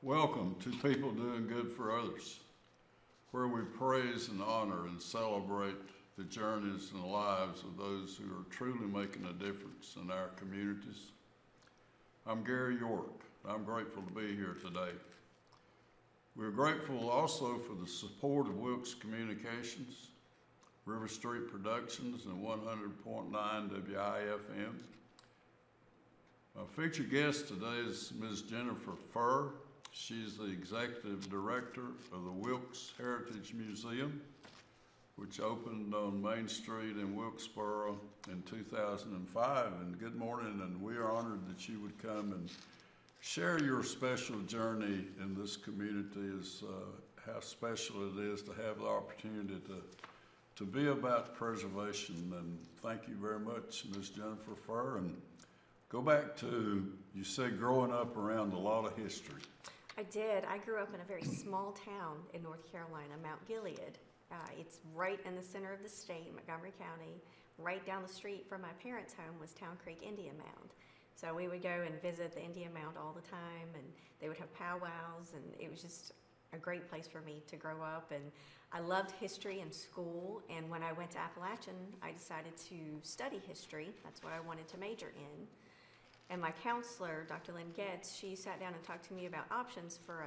Welcome to People Doing Good for Others, where we praise and honor and celebrate the journeys and lives of those who are truly making a difference in our communities. I'm Gary York. I'm grateful to be here today. We're grateful also for the support of Wilkes Communications, River Street Productions, and 100.9 WIFM. Our featured guest today is Ms. Jennifer Furr. She's the executive director of the Wilkes Heritage Museum, which opened on Main Street in Wilkesboro in 2005. And good morning, and we are honored that you would come and share your special journey in this community, how special it is to have the opportunity to be about preservation. And thank you very much, Ms. Jennifer Furr. And go back to, you said growing up around a lot of history. I did. I grew up in a very small town in North Carolina, Mount Gilead. It's right in the center of the state, Montgomery County. Right down the street from my parents' home was Town Creek Indian Mound. So we would go and visit the Indian Mound all the time, and they would have powwows, and it was just a great place for me to grow up. And I loved history in school, and when I went to Appalachian, I decided to study history. That's what I wanted to major in. And my counselor, Dr. Lynn Getz, she sat down and talked to me about options for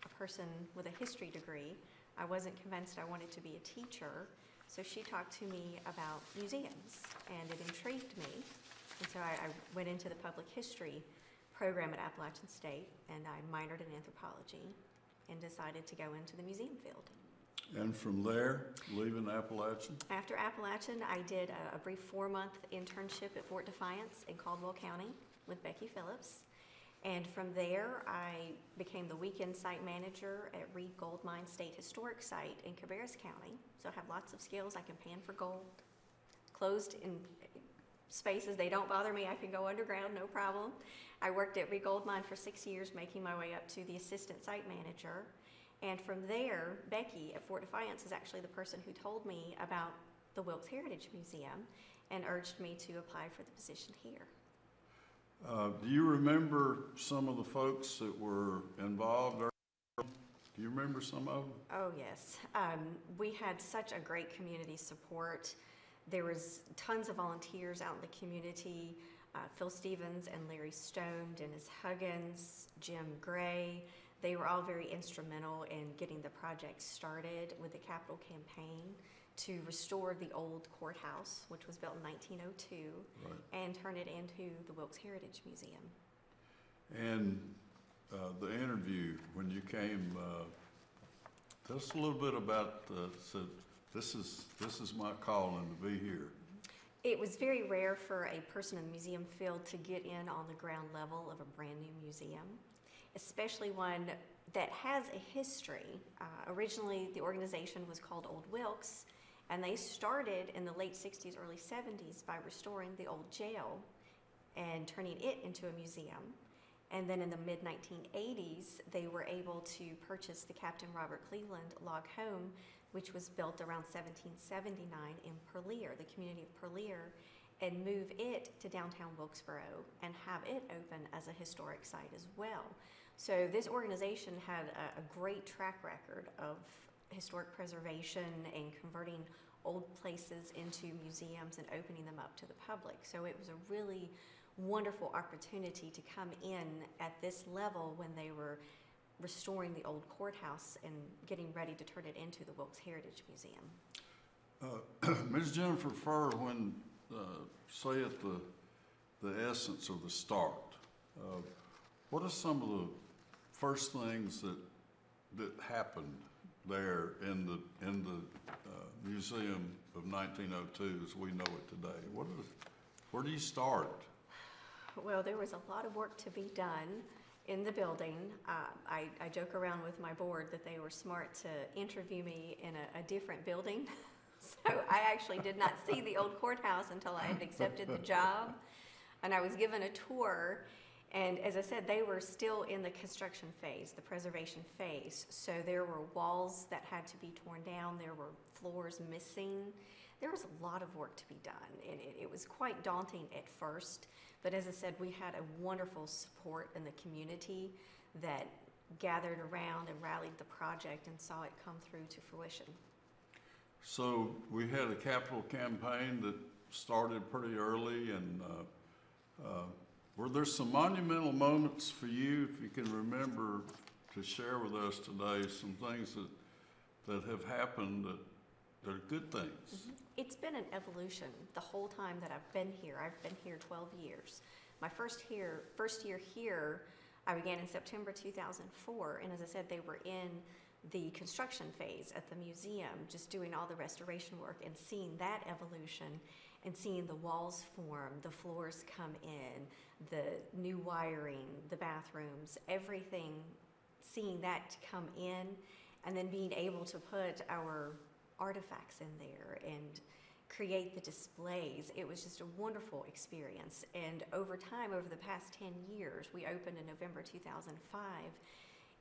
a person with a history degree. I wasn't convinced I wanted to be a teacher, so she talked to me about museums, and it intrigued me. And so I went into the public history program at Appalachian State, and I minored in anthropology and decided to go into the museum field. And from there, leaving Appalachian? After Appalachian, I did a brief 4-month internship at Fort Defiance in Caldwell County with Becky Phillips. And from there, I became the weekend site manager at Reed Gold Mine State Historic Site in Cabarrus County. So I have lots of skills. I can pan for gold. Closed in spaces, they don't bother me. I can go underground, no problem. I worked at Reed Gold Mine for 6 years, making my way up to the assistant site manager. And from there, Becky at Fort Defiance is actually the person who told me about the Wilkes Heritage Museum and urged me to apply for the position here. Do you remember some of the folks that were involved early? Do you remember some of them? Oh, yes. We had such a great community support. There was tons of volunteers out in the community. Phil Stevens and Larry Stone, Dennis Huggins, Jim Gray. They were all very instrumental in getting the project started with the capital campaign to restore the old courthouse, which was built in 1902, right, and turn it into the Wilkes Heritage Museum. And the interview, when you came, tell us a little bit about, so this is my calling to be here. It was very rare for a person in the museum field to get in on the ground level of a brand new museum, especially one that has a history. Originally, the organization was called Old Wilkes, and they started in the late 60s, early 70s by restoring the old jail and turning it into a museum. And then in the mid-1980s, they were able to purchase the Captain Robert Cleveland log home, which was built around 1779 in Purlear, the community of Purlear, and move it to downtown Wilkesboro and have it open as a historic site as well. So this organization had a great track record of historic preservation and converting old places into museums and opening them up to the public. So it was a really wonderful opportunity to come in at this level when they were restoring the old courthouse and getting ready to turn it into the Wilkes Heritage Museum. Ms. Jennifer Furr, when say at the essence of the start, what are some of the first things that happened there in the museum of 1902 as we know it today? Where do you start? Well, there was a lot of work to be done in the building. I joke around with my board that they were smart to interview me in a different building. So I actually did not see the old courthouse until I had accepted the job. And I was given a tour. And as I said, they were still in the construction phase, the preservation phase. So there were walls that had to be torn down. There were floors missing. There was a lot of work to be done. And it was quite daunting at first. But as I said, we had a wonderful support in the community that gathered around and rallied the project and saw it come through to fruition. So we had a capital campaign that started pretty early, and were there some monumental moments for you, if you can remember, to share with us today, some things that have happened that are good things? Mm-hmm. It's been an evolution the whole time that I've been here. I've been here 12 years. My first year here, I began in September 2004, and as I said, they were in the construction phase at the museum, just doing all the restoration work and seeing that evolution and seeing the walls form, the floors come in, the new wiring, the bathrooms, everything, seeing that come in, and then being able to put our artifacts in there and create the displays. It was just a wonderful experience. And over time, over the past 10 years, we opened in November 2005.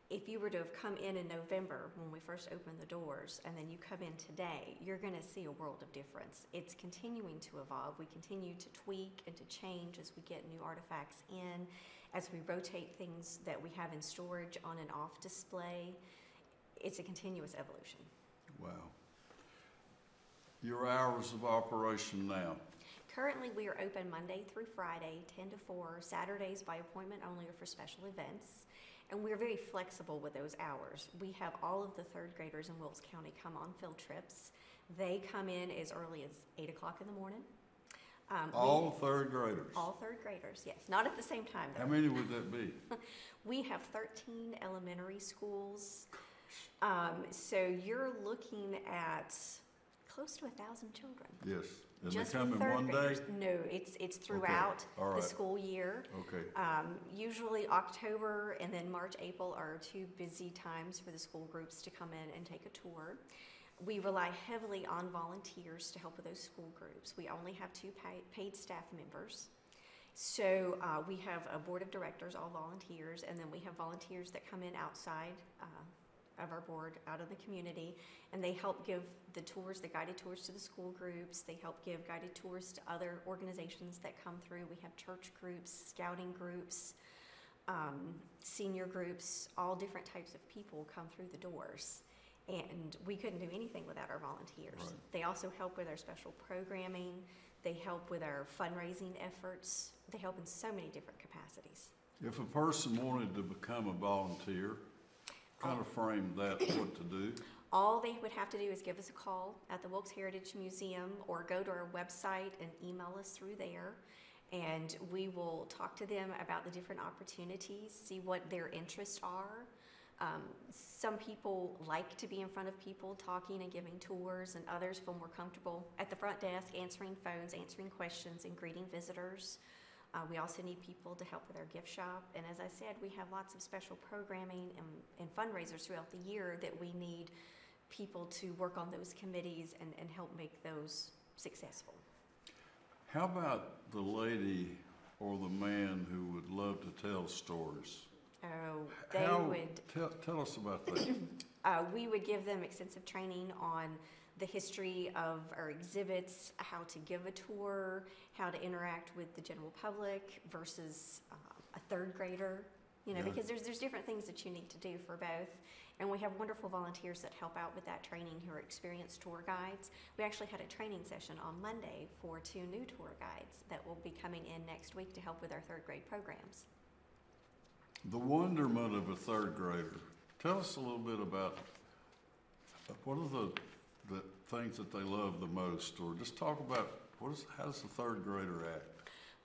If you were to have come in November when we first opened the doors, and then you come in today, you're going to see a world of difference. It's continuing to evolve. We continue to tweak and to change as we get new artifacts in, as we rotate things that we have in storage on and off display. It's a continuous evolution. Wow. Your hours of operation now? Currently, we are open Monday through Friday, 10 to 4, Saturdays by appointment only or for special events. And we're very flexible with those hours. We have all of the third graders in Wilkes County come on field trips. They come in as early as 8 o'clock in the morning. All third graders? All third graders, yes. Not at the same time, though. How many would that be? We have 13 elementary schools. So you're looking at close to 1,000 children. Yes. And Just they come in third one graders. day? No, it's throughout All right. the school year. Okay. Usually October and then March, April are two busy times for the school groups to come in and take a tour. We rely heavily on volunteers to help with those school groups. We only have 2 paid staff members. So we have a board of directors, all volunteers, and then we have volunteers that come in outside of our board, out in the community, and they help give the tours, the guided tours to the school groups. They help give guided tours to other organizations that come through. We have church groups, scouting groups, senior groups, all different types of people come through the doors. And we couldn't do anything without our volunteers. Right. They also help with our special programming. They help with our fundraising efforts. They help in so many different capacities. If a person wanted to become a volunteer, kind of frame that, what to do? All they would have to do is give us a call at the Wilkes Heritage Museum or go to our website and email us through there. And we will talk to them about the different opportunities, see what their interests are. Some people like to be in front of people talking and giving tours, and others feel more comfortable at the front desk answering phones, answering questions, and greeting visitors. We also need people to help with our gift shop. And as I said, we have lots of special programming and fundraisers throughout the year that we need people to work on those committees and help make those successful. How about the lady or the man who would love to tell stories? Oh, they would. Tell us about that. We would give them extensive training on the history of our exhibits, how to give a tour, how to interact with the general public versus a third grader, Yeah. because there's different things that you need to do for both. And we have wonderful volunteers that help out with that training who are experienced tour guides. We actually had a training session on Monday for 2 new tour guides that will be coming in next week to help with our third grade programs. The wonderment of a third grader. Tell us a little bit about what are the things that they love the most, or just talk about how does the third grader act?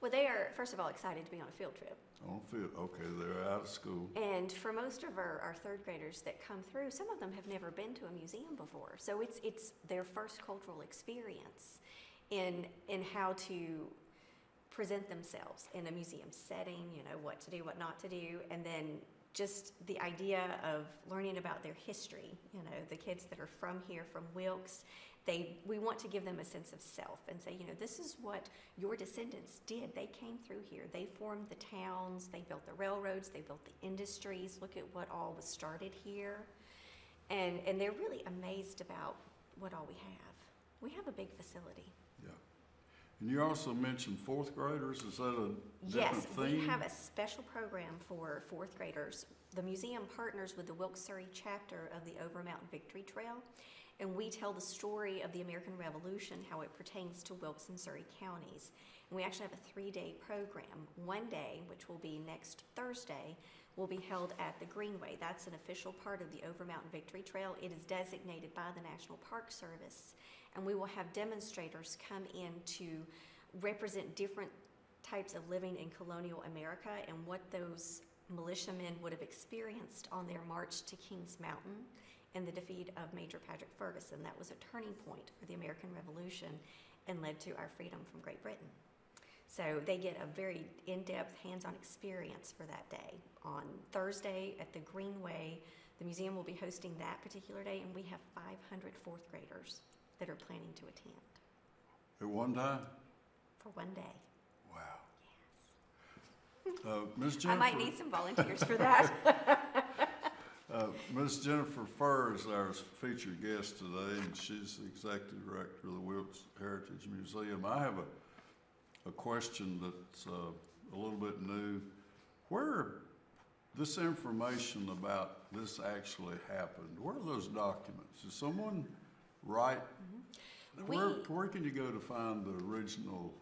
Well, they are, first of all, excited to be on a field trip. On field, okay, they're out of school. And for most of our third graders that come through, some of them have never been to a museum before. So it's their first cultural experience in how to present themselves in a museum setting, what to do, what not to do, and then just the idea of learning about their history. The kids that are from here, from Wilkes, we want to give them a sense of self and say, this is what your descendants did. They came through here. They formed the towns. They built the railroads. They built the industries. Look at what all was started here. And they're really amazed about what all we have. We have a big facility. Yeah. And you also mentioned fourth graders. Is that a Yes, different theme? we have a special program for fourth graders. The museum partners with the Wilkes Surrey chapter of the Over Mountain Victory Trail, and we tell the story of the American Revolution, how it pertains to Wilkes and Surrey counties. And we actually have a 3-day program. One day, which will be next Thursday, will be held at the Greenway. That's an official part of the Over Mountain Victory Trail. It is designated by the National Park Service. And we will have demonstrators come in to represent different types of living in colonial America and what those militiamen would have experienced on their march to Kings Mountain and the defeat of Major Patrick Ferguson. That was a turning point for the American Revolution and led to our freedom from Great Britain. So they get a very in-depth, hands-on experience for that day. On Thursday at the Greenway, the museum will be hosting that particular day, and we have 500 fourth graders that are planning to attend At one time? for one day. Wow. Ms. I Jennifer, might need some volunteers for that. Ms. Jennifer Furr is our featured guest today, and she's the executive director of the Wilkes Heritage Museum. I have a question that's a little bit new. Where this information about this actually happened, where are those documents? Is someone write? Where can you go to find the original?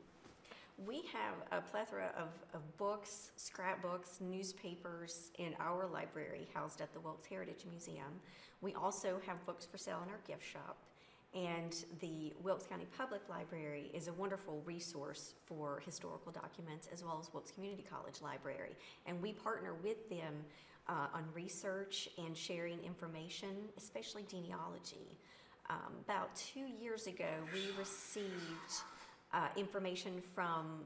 We have a plethora of books, scrapbooks, newspapers in our library housed at the Wilkes Heritage Museum. We also have books for sale in our gift shop. And the Wilkes County Public Library is a wonderful resource for historical documents, as well as Wilkes Community College Library. And we partner with them on research and sharing information, especially genealogy. About 2 years ago, we received information from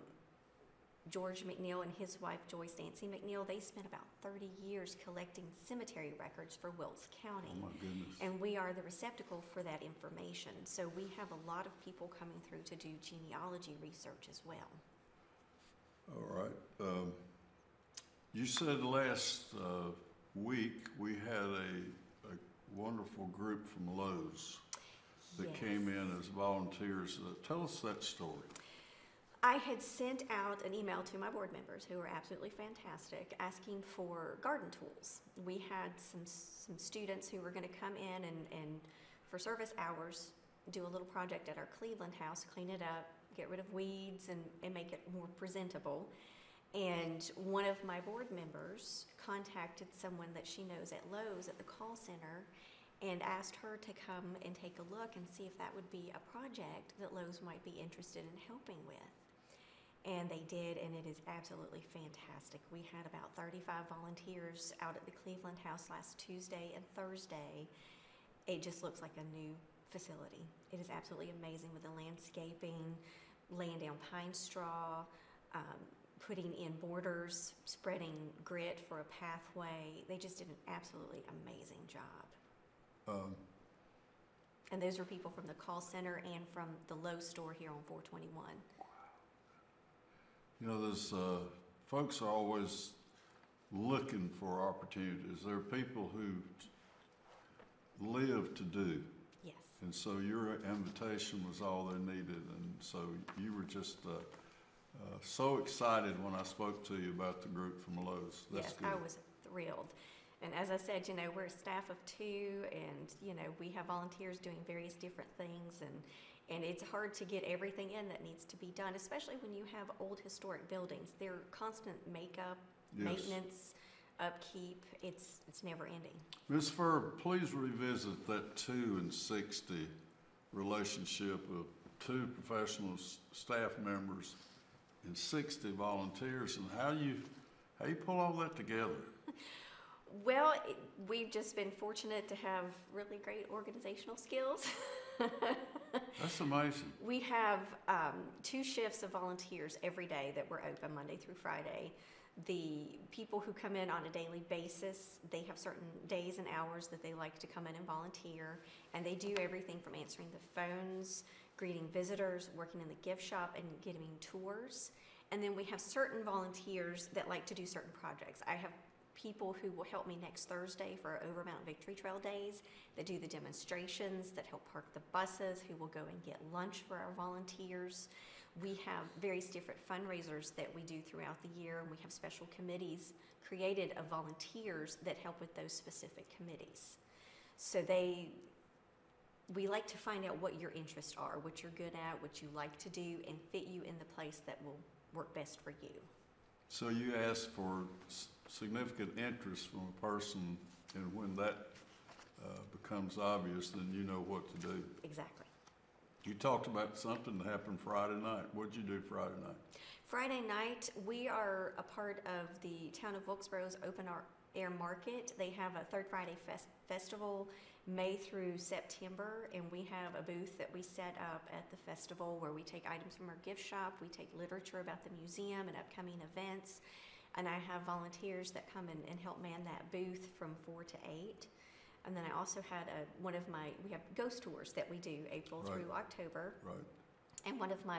George McNeil and his wife Joyce Nancy McNeil. They spent about 30 years collecting cemetery records for Wilkes County. Oh my goodness. And we are the receptacle for that information. So we have a lot of people coming through to do genealogy research as well. All right. You said last week we had a wonderful group from Lowe's that Yes. came in as volunteers. Tell us that story. I had sent out an email to my board members, who were absolutely fantastic, asking for garden tools. We had some students who were going to come in and for service hours, do a little project at our Cleveland house, clean it up, get rid of weeds, and make it more presentable. And one of my board members contacted someone that she knows at Lowe's at the call center and asked her to come and take a look and see if that would be a project that Lowe's might be interested in helping with. And they did, and it is absolutely fantastic. We had about 35 volunteers out at the Cleveland house last Tuesday and Thursday. It just looks like a new facility. It is absolutely amazing with the landscaping, laying down pine straw, putting in borders, spreading grit for a pathway. They just did an absolutely amazing job. And those were people from the call center and from the Lowe's store here on 421. You know, there's folks are always looking for opportunities. There are people who live to do. Yes. And so your invitation was all they needed. And so you were just so excited when I spoke to you about the group from Lowe's. That's Yes, good. I was thrilled. And as I said, you know, we're a staff of 2, and, you know, we have volunteers doing various different things, and it's hard to get everything in that needs to be done, especially when you have old historic buildings. They're constant makeup, Yes. maintenance, upkeep. It's never ending. Ms. Furr, please revisit that 2 and 60 relationship of 2 professional staff members and 60 volunteers, and how you pull all that together. Well, we've just been fortunate to have really great organizational skills. That's amazing. We have 2 shifts of volunteers every day that we're open Monday through Friday. The people who come in on a daily basis, they have certain days and hours that they like to come in and volunteer, and they do everything from answering the phones, greeting visitors, working in the gift shop, and giving tours. And then we have certain volunteers that like to do certain projects. I have people who will help me next Thursday for our Over Mountain Victory Trail days, that do the demonstrations, that help park the buses, who will go and get lunch for our volunteers. We have various different fundraisers that we do throughout the year, and we have special committees created of volunteers that help with those specific committees. So we like to find out what your interests are, what you're good at, what you like to do, and fit you in the place that will work best for you. So you ask for significant interest from a person, and when that becomes obvious, then you know what to do. Exactly. You talked about something that happened Friday night. What did you do Friday night? Friday night, we are a part of the Town of Wilkesboro's Open Air Market. They have a Third Friday festival May through September, and we have a booth that we set up at the festival where we take items from our gift shop, we take literature about the museum and upcoming events, and I have volunteers that come and help man that booth from 4 to 8. And then I also had we have ghost tours that we do April through October. Right. And one of my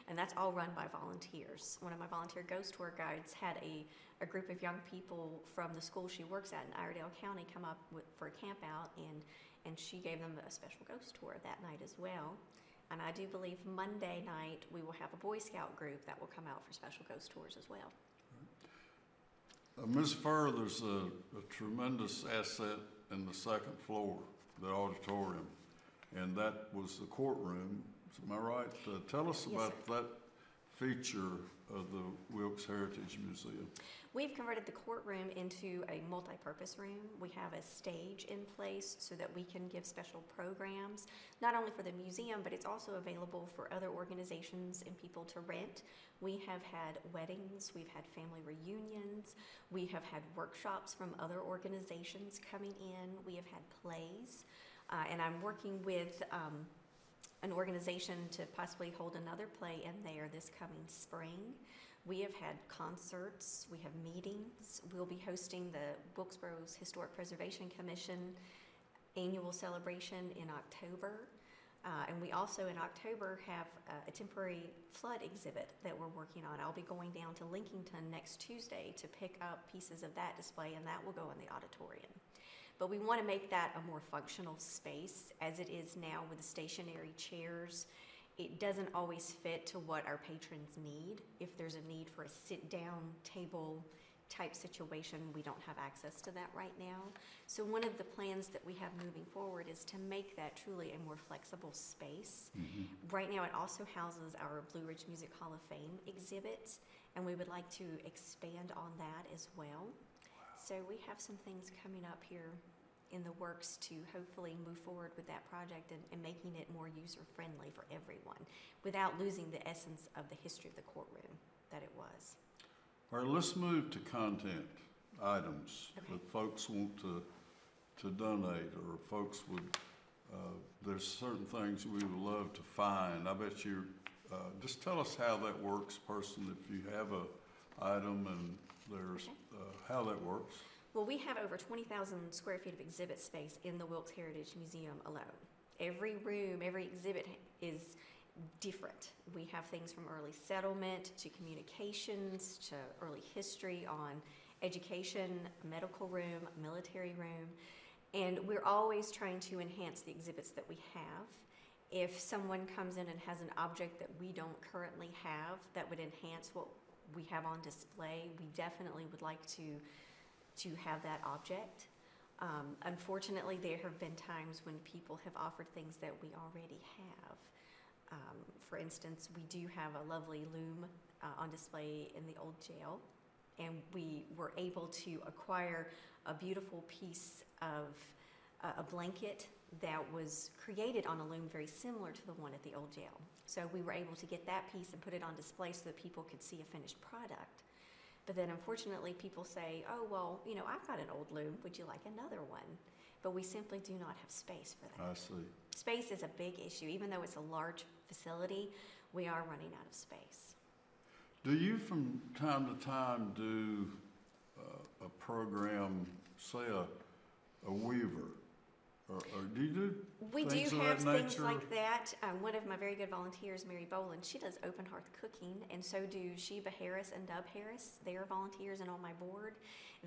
and that's all run by volunteers. One of my volunteer ghost tour guides had a group of young people from the school she works at in Iredell County come up for a camp out, and she gave them a special ghost tour that night as well. And I do believe Monday night we will have a Boy Scout group that will come out for special ghost tours as well. Ms. Furr, there's a tremendous asset in the second floor, the auditorium, and that was the courtroom. Am I right? Tell us about that feature of the Wilkes Heritage Museum. We've converted the courtroom into a multi-purpose room. We have a stage in place so that we can give special programs, not only for the museum, but it's also available for other organizations and people to rent. We have had weddings, we've had family reunions, we have had workshops from other organizations coming in, we have had plays, and I'm working with an organization to possibly hold another play in there this coming spring. We have had concerts, we have meetings. We'll be hosting the Wilkesboro's Historic Preservation Commission annual celebration in October. And we also in October have a temporary flood exhibit that we're working on. I'll be going down to Lincolnton next Tuesday to pick up pieces of that display, and that will go in the auditorium. But we want to make that a more functional space as it is now with the stationary chairs. It doesn't always fit to what our patrons need. If there's a need for a sit-down table type situation, we don't have access to that right now. So one of the plans that we have moving forward is to make that truly a more flexible space. Mm-hmm. Right now it also houses our Blue Ridge Music Hall of Fame exhibit, and we would like to expand on that as well. So we have some things coming up here in the works to hopefully move forward with that project and making it more user-friendly for everyone without losing the essence of the history of the courtroom that it was. All right, let's move to content items that folks want to donate, or folks would, there's certain things we would love to find. I bet you, just tell us how that works, person, if you have a item and there's, how that works. Well, we have over 20,000 square feet of exhibit space in the Wilkes Heritage Museum alone. Every room, every exhibit is different. We have things from early settlement to communications to early history on education, medical room, military room, and we're always trying to enhance the exhibits that we have. If someone comes in and has an object that we don't currently have that would enhance what we have on display, we definitely would like to have that object. Unfortunately, there have been times when people have offered things that we already have. For instance, we do have a lovely loom on display in the old jail, and we were able to acquire a beautiful piece of a blanket that was created on a loom very similar to the one at the old jail. So we were able to get that piece and put it on display so that people could see a finished product. But then unfortunately people say, oh, well, you know, I've got an old loom, would you like another one? But we simply do not have space for that. I see. Space is a big issue. Even though it's a large facility, we are running out of space. Do you from time to time do a program, say a weaver? Or do you do We things do of have that things nature? like that. One of my very good volunteers, Mary Boland, she does open hearth cooking, and so do Sheba Harris and Dub Harris. They are volunteers and on my board.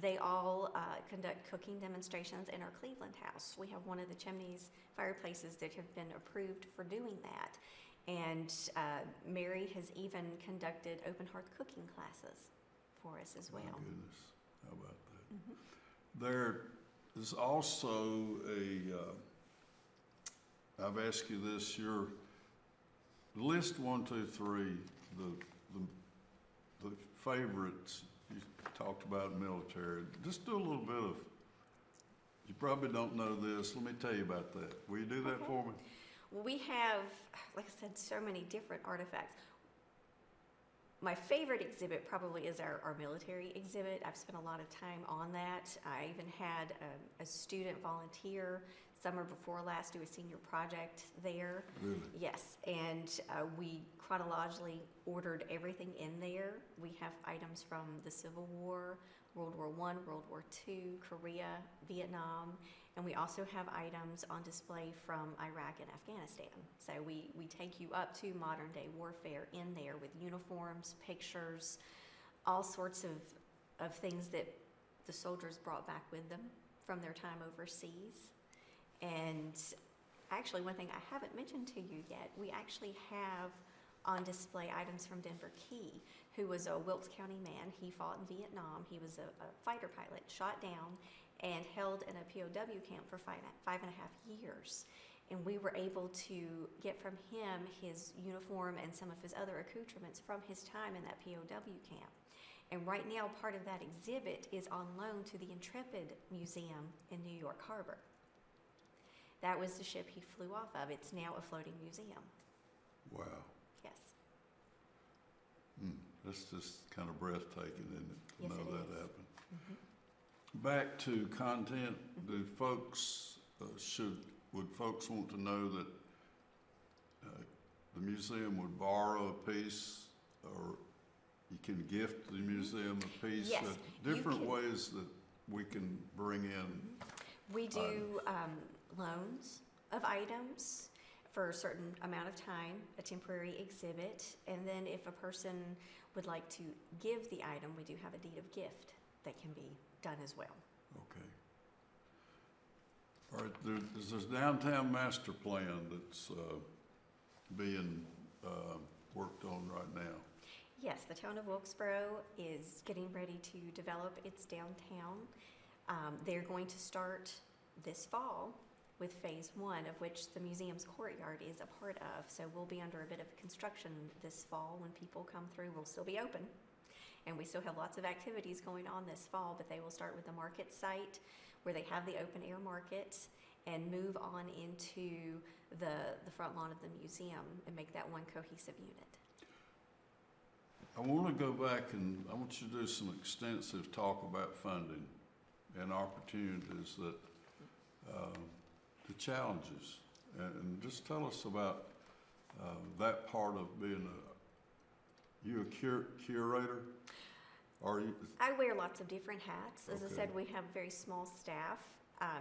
They all conduct cooking demonstrations in our Cleveland house. We have one of the chimneys, fireplaces that have been approved for doing that. And Mary has even conducted open hearth cooking classes for us as well. My goodness, how about that? There is also I've asked you this, your list 1, 2, 3, the favorites you talked about military. Just do a little bit of, you probably don't know this, let me tell you about that. Will you do that Okay. for me? Well, we have, like I said, so many different artifacts. My favorite exhibit probably is our military exhibit. I've spent a lot of time on that. I even had a student volunteer summer before last do a senior project there. Really? Yes, and we chronologically ordered everything in there. We have items from the Civil War, World War I, World War II, Korea, Vietnam, and we also have items on display from Iraq and Afghanistan. So we take you up to modern day warfare in there with uniforms, pictures, all sorts of things that the soldiers brought back with them from their time overseas. And actually, one thing I haven't mentioned to you yet, we actually have on display items from Denver Key, who was a Wilkes County man. He fought in Vietnam. He was a fighter pilot, shot down, and held in a POW camp for 5.5 years. And we were able to get from him his uniform and some of his other accoutrements from his time in that POW camp. And right now, part of that exhibit is on loan to the Intrepid Museum in New York Harbor. That was the ship he flew off of. It's now a floating museum. Wow. Yes. That's just kind of breathtaking, isn't it? To Yes, know it that is. happened. Back to content, do folks, would folks want to know that the museum would borrow a piece, or you can gift the museum a piece? Yes, you Different can. ways that we can bring in. We do loans of items for a certain amount of time, a temporary exhibit, and then if a person would like to give the item, we do have a deed of gift that can be done as well. Okay. All right, there's this downtown master plan that's being worked on right now. Yes, the town of Wilkesboro is getting ready to develop its downtown. They're going to start this fall with phase 1, of which the museum's courtyard is a part of. So we'll be under a bit of construction this fall. When people come through, we'll still be open. And we still have lots of activities going on this fall, but they will start with the market site where they have the open air market and move on into the front lawn of the museum and make that one cohesive unit. I want to go back and I want you to do some extensive talk about funding and opportunities that, the challenges, and just tell us about that part of being you a curator? Are you? I wear lots of different hats. As I Okay. said, we have a very small staff,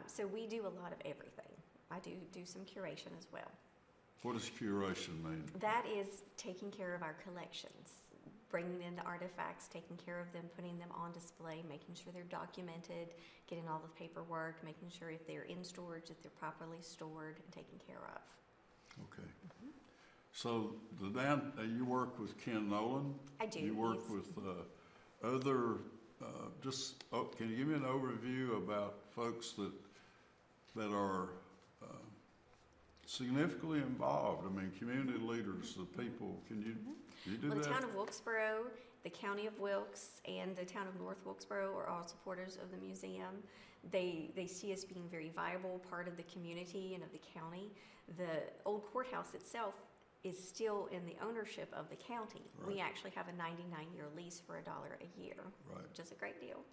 so we do a lot of everything. I do some curation as well. What does curation mean? That is taking care of our collections, bringing in the artifacts, taking care of them, putting them on display, making sure they're documented, getting all the paperwork, making sure if they're in storage, that they're properly stored and taken care of. Okay. So you work with Ken Nolan? I do. You work He's- with other, can you give me an overview about folks that are significantly involved? I mean, community leaders, the people, can you do Well, that? the town of Wilkesboro, the county of Wilkes, and the town of North Wilkesboro are all supporters of the museum. They see us being a very viable part of the community and of the county. The old courthouse itself is still in the ownership of the county. We Right. actually have a 99-year lease for $1 a year, Right. which is a great deal.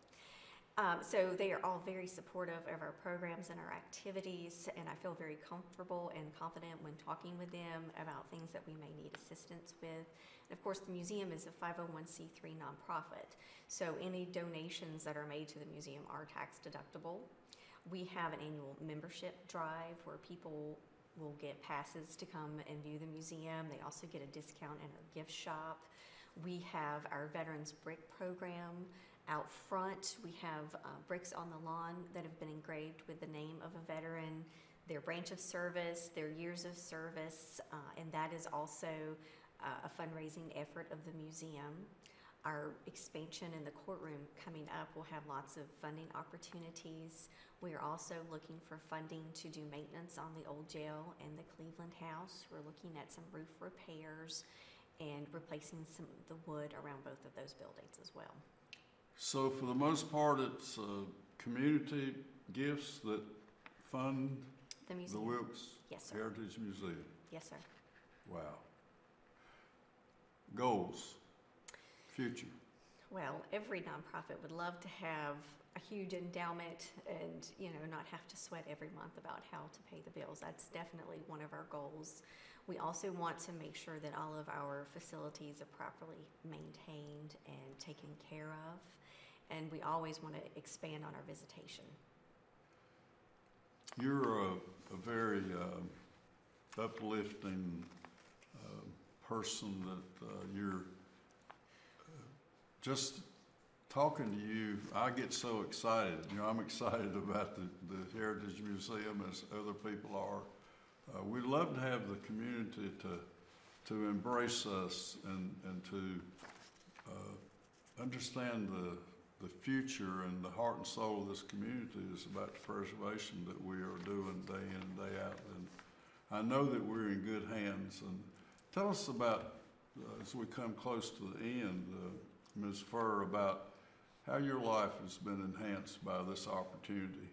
So they are all very supportive of our programs and our activities, and I feel very comfortable and confident when talking with them about things that we may need assistance with. And of course, the museum is a 501c3 nonprofit, so any donations that are made to the museum are tax deductible. We have an annual membership drive where people will get passes to come and view the museum. They also get a discount in our gift shop. We have our Veterans Brick Program. Out front, we have bricks on the lawn that have been engraved with the name of a veteran. their branch of service, their years of service, and that is also a fundraising effort of the museum. Our expansion in the courtroom coming up will have lots of funding opportunities. We are also looking for funding to do maintenance on the old jail and the Cleveland House. We're looking at some roof repairs and replacing some of the wood around both of those buildings as well. So for the most part, it's community gifts that fund The museum. the Wilkes Yes, sir. Heritage Museum. Yes, sir. Wow. Goals, future. Well, every nonprofit would love to have a huge endowment and, not have to sweat every month about how to pay the bills. That's definitely one of our goals. We also want to make sure that all of our facilities are properly maintained and taken care of. And we always want to expand on our visitation. You're a very uplifting person that you're just talking to you. I get so excited. I'm excited about the Heritage Museum as other people are. We'd love to have the community to embrace us and to understand the future, and the heart and soul of this community is about the preservation that we are doing day in and day out. And I know that we're in good hands. And tell us about, as we come close to the end, Ms. Furr, about how your life has been enhanced by this opportunity.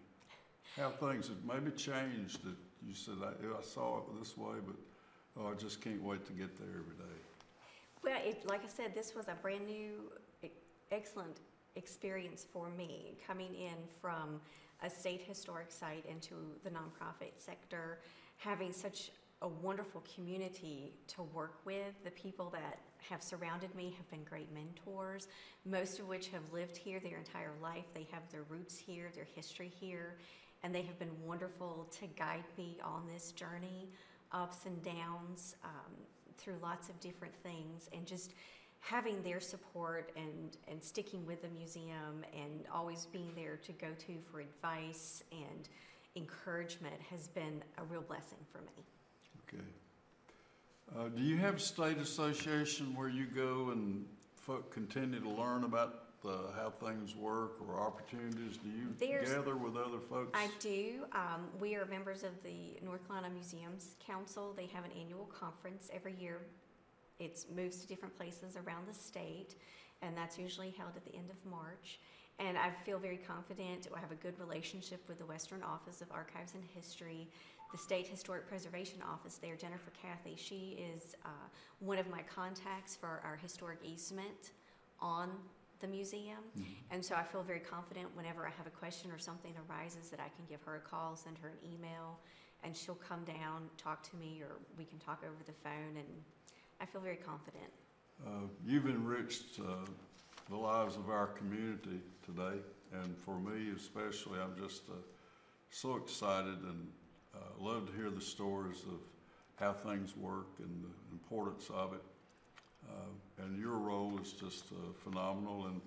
How things have maybe changed that you said, I saw it this way, but I just can't wait to get there every day. Well, like I said, this was a brand new, excellent experience for me, coming in from a state historic site into the nonprofit sector, having such a wonderful community to work with. The people that have surrounded me have been great mentors, most of which have lived here their entire life. They have their roots here, their history here, and they have been wonderful to guide me on this journey, ups and downs, through lots of different things, and just having their support and sticking with the museum and always being there to go to for advice and encouragement has been a real blessing for me. Okay. Do you have a state association where you go and folk continue to learn about how things work or opportunities? Do you gather with other folks? I do. We are members of the North Carolina Museums Council. They have an annual conference every year. It moves to different places around the state, and that's usually held at the end of March. And I feel very confident. I have a good relationship with the Western Office of Archives and History, the State Historic Preservation Office there, Jennifer Cathy. She is one of my contacts for our historic easement on the museum. Mm-hmm. And so I feel very confident whenever I have a question or something arises that I can give her a call, send her an email, and she'll come down, talk to me, or we can talk over the phone, and I feel very confident. You've enriched the lives of our community today, and for me especially, I'm just so excited and love to hear the stories of how things work and the importance of it. And your role is just phenomenal. And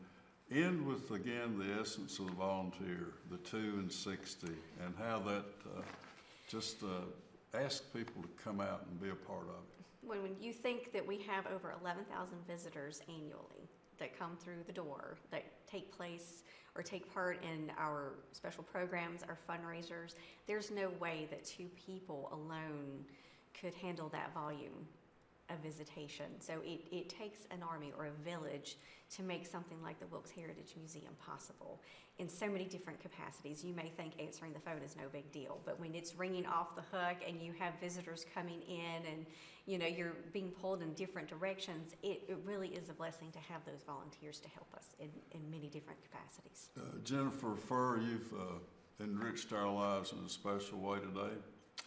end with, again, the essence of the volunteer, the 2 and 60, and how that just asks people to come out and be a part of it. When you think that we have over 11,000 visitors annually that come through the door, that take place or take part in our special programs, our fundraisers, there's no way that 2 people alone could handle that volume of visitation. So it takes an army or a village to make something like the Wilkes Heritage Museum possible in so many different capacities. You may think answering the phone is no big deal, but when it's ringing off the hook and you have visitors coming in and you're being pulled in different directions, it really is a blessing to have those volunteers to help us in many different capacities. Jennifer Furr, you've enriched our lives in a special way today,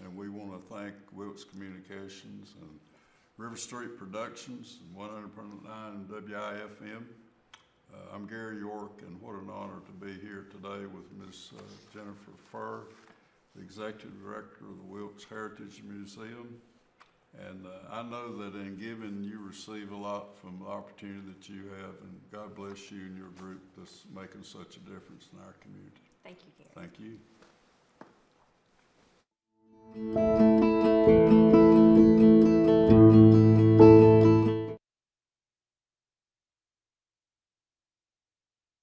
and we want to thank Wilkes Communications and River Street Productions, 100.9 WIFM. I'm Gary York, and what an honor to be here today with Ms. Jennifer Furr, the Executive Director of the Wilkes Heritage Museum. And I know that in giving, you receive a lot from the opportunity that you have, and God bless you and your group that's making such a difference in our community. Thank you, Gary. Thank you. you.